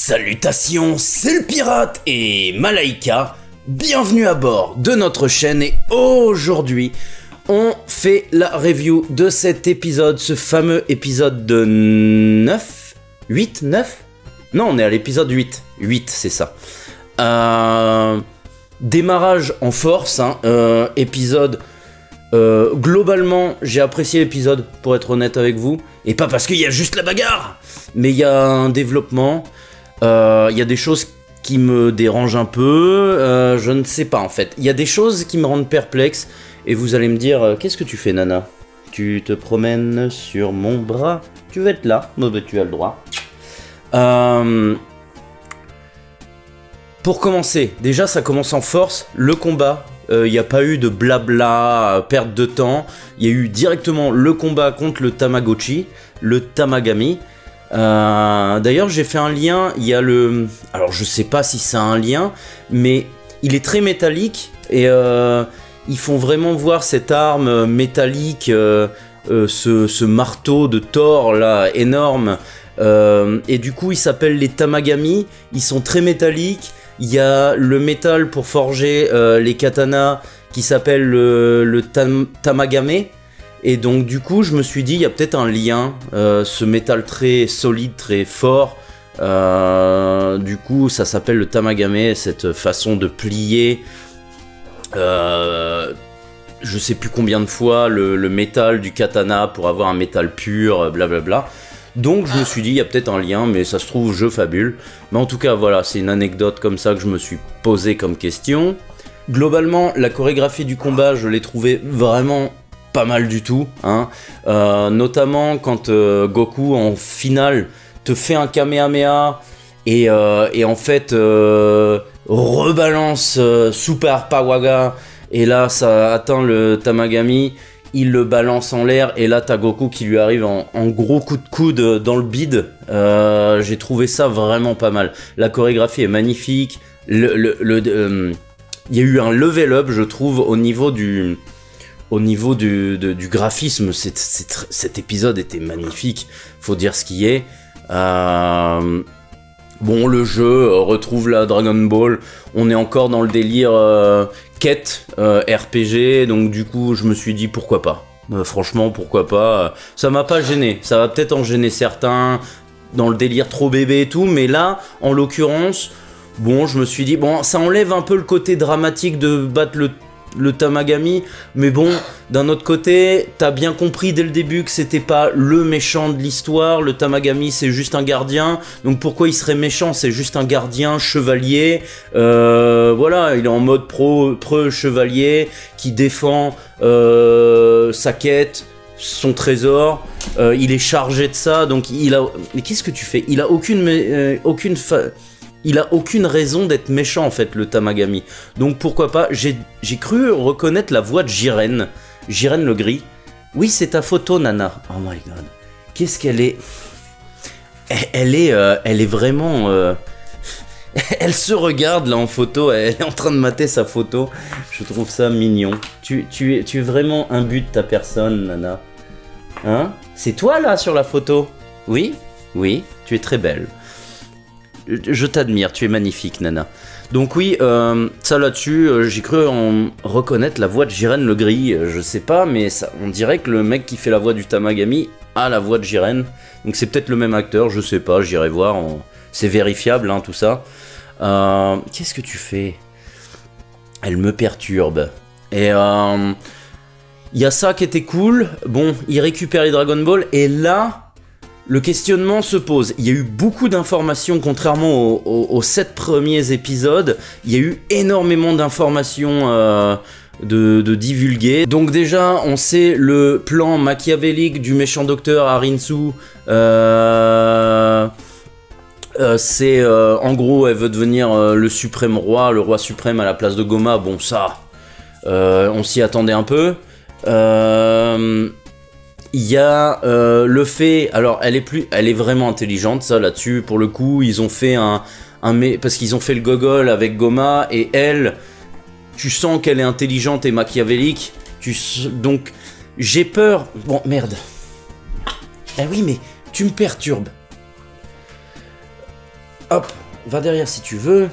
Salutations, c'est le pirate et Malaika, bienvenue à bord de notre chaîne et aujourd'hui on fait la review de cet épisode, ce fameux épisode de 9 8 9 Non, on est à l'épisode 8, c'est ça. Démarrage en force, hein, épisode... globalement, j'ai apprécié l'épisode, pour être honnête avec vous, et pas parce qu'il y a juste la bagarre, mais il y a un développement. Il y a des choses qui me dérangent un peu, je ne sais pas en fait. Il y a des choses qui me rendent perplexe et vous allez me dire qu'est-ce que tu fais Nana? Tu te promènes sur mon bras? Tu veux être là? Non, bah, tu as le droit. Pour commencer, déjà ça commence en force, le combat. Il n'y a pas eu de blabla, perte de temps. Il y a eu directement le combat contre le Tamagotchi, le Tamagami. D'ailleurs j'ai fait un lien, il y a le... Alors je sais pas si c'est un lien, mais il est très métallique et ils font vraiment voir cette arme métallique, ce marteau de Thor là, énorme. Et du coup ils s'appellent les Tamagami, ils sont très métalliques. Il y a le métal pour forger les katanas qui s'appelle le Tamagame. Et donc du coup je me suis dit il y a peut-être un lien, ce métal très solide, très fort, du coup ça s'appelle le Tamagame, cette façon de plier, je sais plus combien de fois le métal du katana pour avoir un métal pur, blablabla. Donc je me suis dit il y a peut-être un lien, mais ça se trouve je fabule. Mais en tout cas voilà, c'est une anecdote comme ça que je me suis posé comme question. Globalement la chorégraphie du combat je l'ai trouvée vraiment... pas mal du tout, hein. Notamment quand Goku en finale te fait un Kamehameha et en fait rebalance Super Pawaga et là ça atteint le Tamagami, il le balance en l'air et là t'as Goku qui lui arrive en gros coup de coude dans le bide. J'ai trouvé ça vraiment pas mal. La chorégraphie est magnifique, il y a eu un level up je trouve au niveau du graphisme. Cet épisode était magnifique, faut dire ce qui est. Bon, le jeu retrouve la Dragon Ball, on est encore dans le délire quête RPG, donc du coup je me suis dit pourquoi pas. Franchement pourquoi pas, ça m'a pas gêné, ça va peut-être en gêner certains dans le délire trop bébé et tout, mais là en l'occurrence, bon je me suis dit, bon ça enlève un peu le côté dramatique de battre le Tamagami, mais bon, d'un autre côté, t'as bien compris dès le début que c'était pas le méchant de l'histoire, le Tamagami c'est juste un gardien, donc pourquoi il serait méchant? C'est juste un gardien chevalier, voilà, il est en mode preux chevalier, qui défend sa quête, son trésor, il est chargé de ça, donc il a... Mais qu'est-ce que tu fais? Il a il a aucune raison d'être méchant en fait le Tamagami. Donc pourquoi pas, j'ai cru reconnaître la voix de Jiren. Jiren le gris. Oui c'est ta photo Nana. Oh my god. Qu'est-ce qu'elle est... Elle est vraiment... Elle se regarde là en photo, elle est en train de mater sa photo. Je trouve ça mignon. Tu es vraiment imbu de ta personne Nana. Hein? C'est toi là sur la photo? Oui? Oui, tu es très belle. Je t'admire, tu es magnifique, Nana. Donc oui, ça là-dessus, j'ai cru en reconnaître la voix de Jiren le Gris. Je sais pas, mais ça, on dirait que le mec qui fait la voix du Tamagami a la voix de Jiren. Donc c'est peut-être le même acteur, je sais pas, j'irai voir. C'est vérifiable, hein, tout ça. Qu'est-ce que tu fais? Elle me perturbe. Et il y a ça qui était cool. Bon, il récupère les Dragon Ball, et là... Le questionnement se pose. Il y a eu beaucoup d'informations, contrairement aux 7 premiers épisodes. Il y a eu énormément d'informations de divulguer. Donc déjà, on sait le plan machiavélique du méchant docteur Arinsu. C'est en gros, elle veut devenir le suprême roi, le roi suprême à la place de Goma. Bon, ça, on s'y attendait un peu. Il y a le fait, alors elle est vraiment intelligente, ça là-dessus, pour le coup, ils ont fait parce qu'ils ont fait le gogol avec Goma, et elle, tu sens qu'elle est intelligente et machiavélique, donc j'ai peur, bon merde, ah oui mais tu me perturbes, hop, va derrière si tu veux.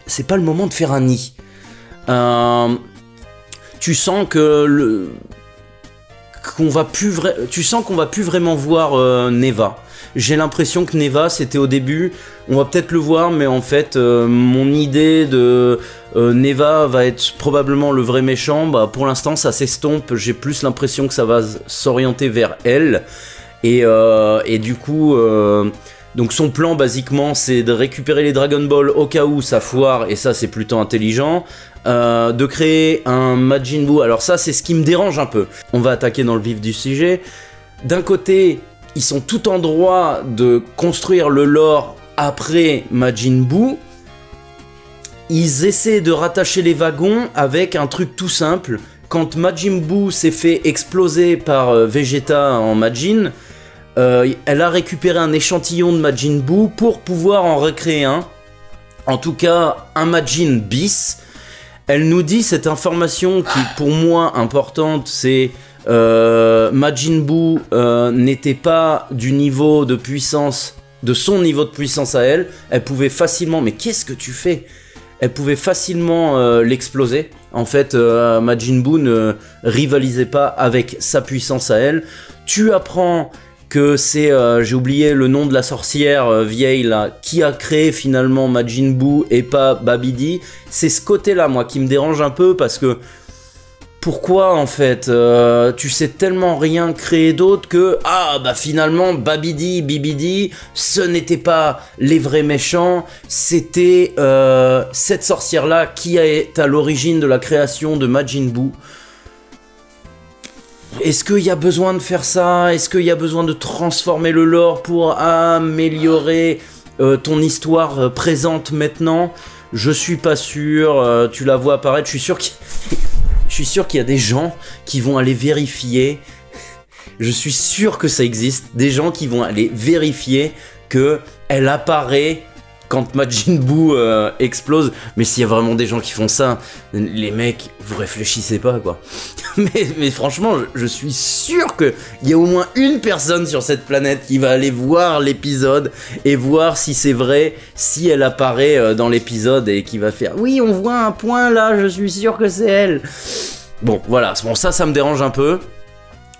C'est pas le moment de faire un nid. Tu sens que tu sens qu'on va plus vraiment voir Neva. J'ai l'impression que Neva, c'était au début, on va peut-être le voir, mais en fait, mon idée de Neva va être probablement le vrai méchant, bah, pour l'instant, ça s'estompe, j'ai plus l'impression que ça va s'orienter vers elle, et du coup, donc son plan, basiquement, c'est de récupérer les Dragon Ball au cas où ça foire, et ça, c'est plutôt intelligent, de créer un Majin Buu. Alors ça, c'est ce qui me dérange un peu. On va attaquer dans le vif du sujet. D'un côté, ils sont tout en droit de construire le lore après Majin Buu. Ils essaient de rattacher les wagons avec un truc tout simple. Quand Majin Buu s'est fait exploser par Vegeta en Majin, elle a récupéré un échantillon de Majin Buu pour pouvoir en recréer un. En tout cas, un Majin bis. Elle nous dit cette information qui, pour moi, importante, c'est... Majin Buu n'était pas du niveau de puissance, de son niveau de puissance à elle. Elle pouvait facilement, mais qu'est-ce que tu fais? Elle pouvait facilement l'exploser. En fait, Majin Buu ne rivalisait pas avec sa puissance à elle. Tu apprends que c'est, j'ai oublié le nom de la sorcière vieille là, qui a créé finalement Majin Buu et pas Babidi. C'est ce côté-là, moi, qui me dérange un peu parce que pourquoi en fait tu sais tellement rien créer d'autre que ah bah finalement Babidi, Bibidi, ce n'était pas les vrais méchants, c'était cette sorcière là qui est à l'origine de la création de Majin Buu. Est-ce qu'il y a besoin de faire ça? Est-ce qu'il y a besoin de transformer le lore pour améliorer ton histoire présente maintenant? Je suis pas sûr, tu la vois apparaître, je suis sûr qu'il y a des gens qui vont aller vérifier. Je suis sûr que ça existe. Des gens qui vont aller vérifier que elle apparaît quand Majin Buu explose. Mais s'il y a vraiment des gens qui font ça, les mecs, vous réfléchissez pas quoi. mais franchement, je suis sûr qu'il y a au moins une personne sur cette planète qui va aller voir l'épisode et voir si c'est vrai, si elle apparaît dans l'épisode et qui va faire oui, on voit un point là, je suis sûr que c'est elle. Bon, voilà, bon, ça me dérange un peu.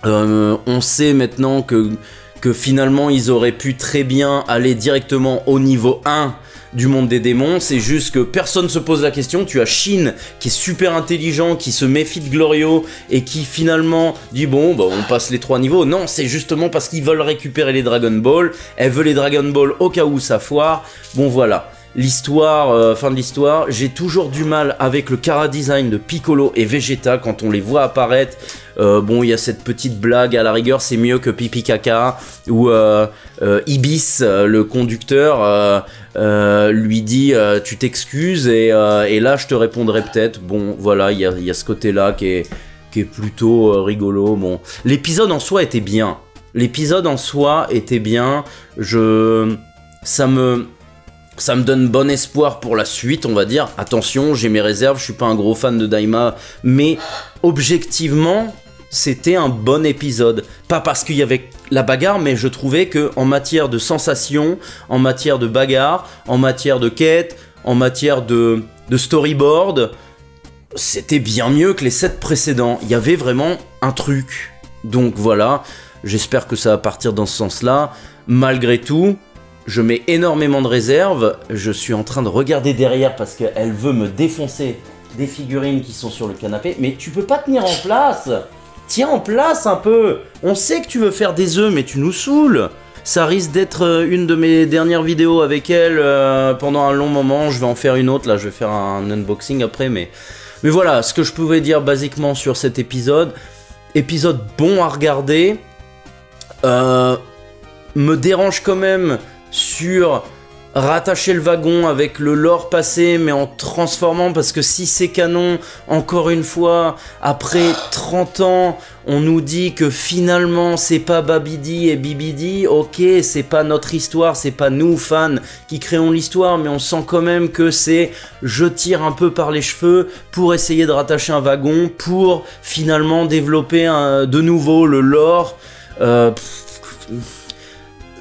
On sait maintenant que finalement ils auraient pu très bien aller directement au niveau 1 du monde des démons, c'est juste que personne se pose la question. Tu as Shin qui est super intelligent, qui se méfie de Glorio et qui finalement dit bon bah on passe les 3 niveaux. Non, c'est justement parce qu'ils veulent récupérer les Dragon Ball. Elle veut les Dragon Ball au cas où ça foire. Bon voilà, l'histoire, fin de l'histoire. J'ai toujours du mal avec le chara design de Piccolo et Vegeta quand on les voit apparaître. Bon, il y a cette petite blague, à la rigueur, c'est mieux que Pipi Kaka, où Ibis, le conducteur, lui dit tu t'excuses, et là je te répondrai peut-être. Bon, voilà, il y a ce côté-là qui est plutôt rigolo. Bon, l'épisode en soi était bien. Ça me donne bon espoir pour la suite, on va dire. Attention, j'ai mes réserves, je suis pas un gros fan de Daima, mais objectivement, c'était un bon épisode. Pas parce qu'il y avait la bagarre, mais je trouvais que en matière de sensations, en matière de bagarre, en matière de quête, en matière de storyboard, c'était bien mieux que les 7 précédents. Il y avait vraiment un truc. Donc voilà, j'espère que ça va partir dans ce sens-là. Malgré tout, je mets énormément de réserves. Je suis en train de regarder derrière parce qu'elle veut me défoncer des figurines qui sont sur le canapé. Mais tu peux pas tenir en place. Tiens en place un peu. On sait que tu veux faire des œufs, mais tu nous saoules. Ça risque d'être une de mes dernières vidéos avec elle pendant un long moment. Je vais en faire une autre. Là, je vais faire un unboxing après. Mais voilà, ce que je pouvais dire basiquement sur cet épisode. Épisode bon à regarder. Me dérange quand même sur rattacher le wagon avec le lore passé, mais en transformant, parce que si c'est canon, encore une fois, après 30 ans, on nous dit que finalement c'est pas Babidi et Bibidi, ok, c'est pas notre histoire, c'est pas nous fans qui créons l'histoire, mais on sent quand même que c'est je tire un peu par les cheveux pour essayer de rattacher un wagon, pour finalement développer de nouveau le lore.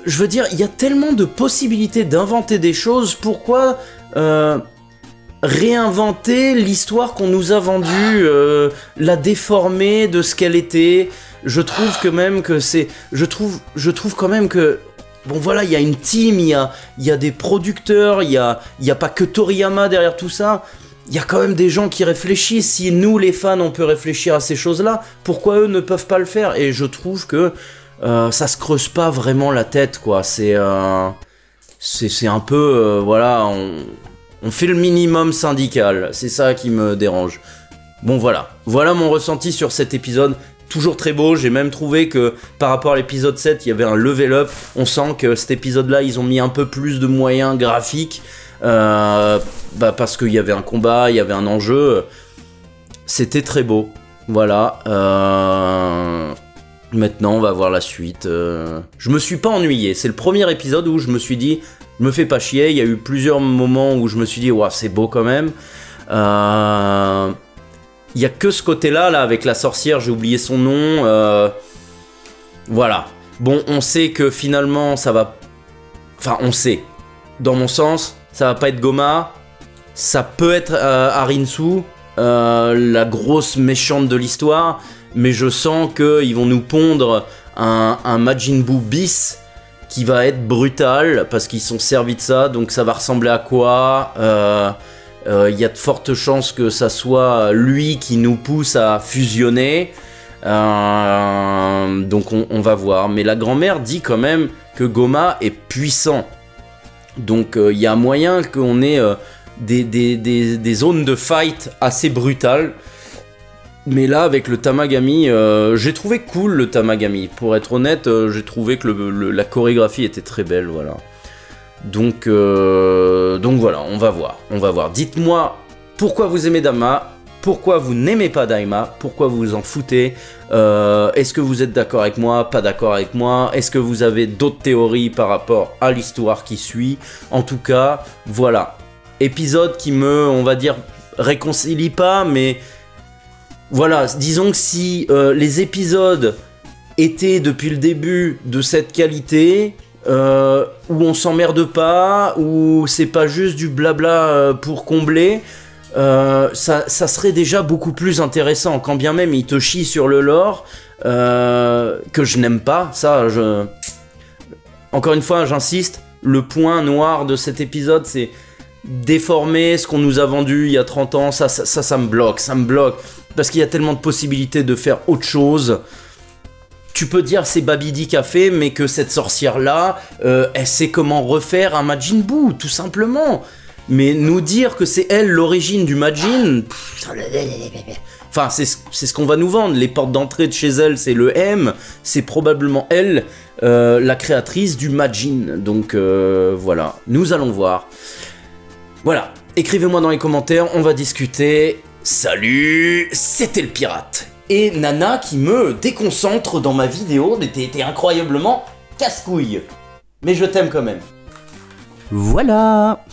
je veux dire, il y a tellement de possibilités d'inventer des choses, pourquoi réinventer l'histoire qu'on nous a vendue, la déformer de ce qu'elle était. Je trouve que même que c'est... Je trouve quand même que... Bon voilà, il y a une team, il y a des producteurs, il y a pas que Toriyama derrière tout ça. Il y a quand même des gens qui réfléchissent. Si nous, les fans, on peut réfléchir à ces choses-là, pourquoi eux ne peuvent pas le faire? Et je trouve que ça se creuse pas vraiment la tête, quoi. C'est un peu... voilà, on fait le minimum syndical. C'est ça qui me dérange. Bon, voilà. Voilà mon ressenti sur cet épisode. Toujours très beau, j'ai même trouvé que par rapport à l'épisode 7, il y avait un level up. On sent que cet épisode-là, ils ont mis un peu plus de moyens graphiques. Parce qu'il y avait un combat, il y avait un enjeu. C'était très beau. Voilà. Maintenant, on va voir la suite. Je me suis pas ennuyé. C'est le premier épisode où je me suis dit, je me fais pas chier. Il y a eu plusieurs moments où je me suis dit, ouah, c'est beau quand même. Il y a que ce côté-là, là, avec la sorcière, j'ai oublié son nom. Voilà. Bon, on sait que finalement, ça va... Enfin, on sait. Dans mon sens, ça va pas être Goma. Ça peut être Arinsu, la grosse méchante de l'histoire. Mais je sens qu'ils vont nous pondre un Majin Buu bis qui va être brutal, parce qu'ils sont servis de ça. Donc ça va ressembler à quoi? Y a de fortes chances que ça soit lui qui nous pousse à fusionner. Donc on va voir. Mais la grand-mère dit quand même que Goma est puissant. Donc il y a moyen qu'on ait des zones de fight assez brutales. Mais là, avec le Tamagami, j'ai trouvé cool le Tamagami. Pour être honnête, j'ai trouvé que la chorégraphie était très belle, voilà. Donc voilà, on va voir. Dites-moi pourquoi vous aimez Daima, pourquoi vous n'aimez pas Daima, pourquoi vous vous en foutez. Est-ce que vous êtes d'accord avec moi, pas d'accord avec moi? Est-ce que vous avez d'autres théories par rapport à l'histoire qui suit? En tout cas, voilà. Épisode qui me, on va dire, réconcilie pas, mais... Voilà, disons que si les épisodes étaient depuis le début de cette qualité, où on s'emmerde pas, où c'est pas juste du blabla pour combler, ça serait déjà beaucoup plus intéressant. Quand bien même il te chie sur le lore, que je n'aime pas, ça, encore une fois, j'insiste, le point noir de cet épisode, c'est déformer ce qu'on nous a vendu il y a 30 ans, ça me bloque, parce qu'il y a tellement de possibilités de faire autre chose. Tu peux dire c'est Babidi qui a fait, mais que cette sorcière-là, elle sait comment refaire un Majin Buu, tout simplement. Mais nous dire que c'est elle l'origine du Majin... Enfin, c'est ce qu'on va nous vendre. Les portes d'entrée de chez elle, c'est le M. C'est probablement elle, la créatrice du Majin. Donc voilà, nous allons voir. Voilà, écrivez-moi dans les commentaires, on va discuter. Salut, c'était le pirate. Et Nana qui me déconcentre dans ma vidéo, t'es incroyablement casse-couille. Mais je t'aime quand même. Voilà.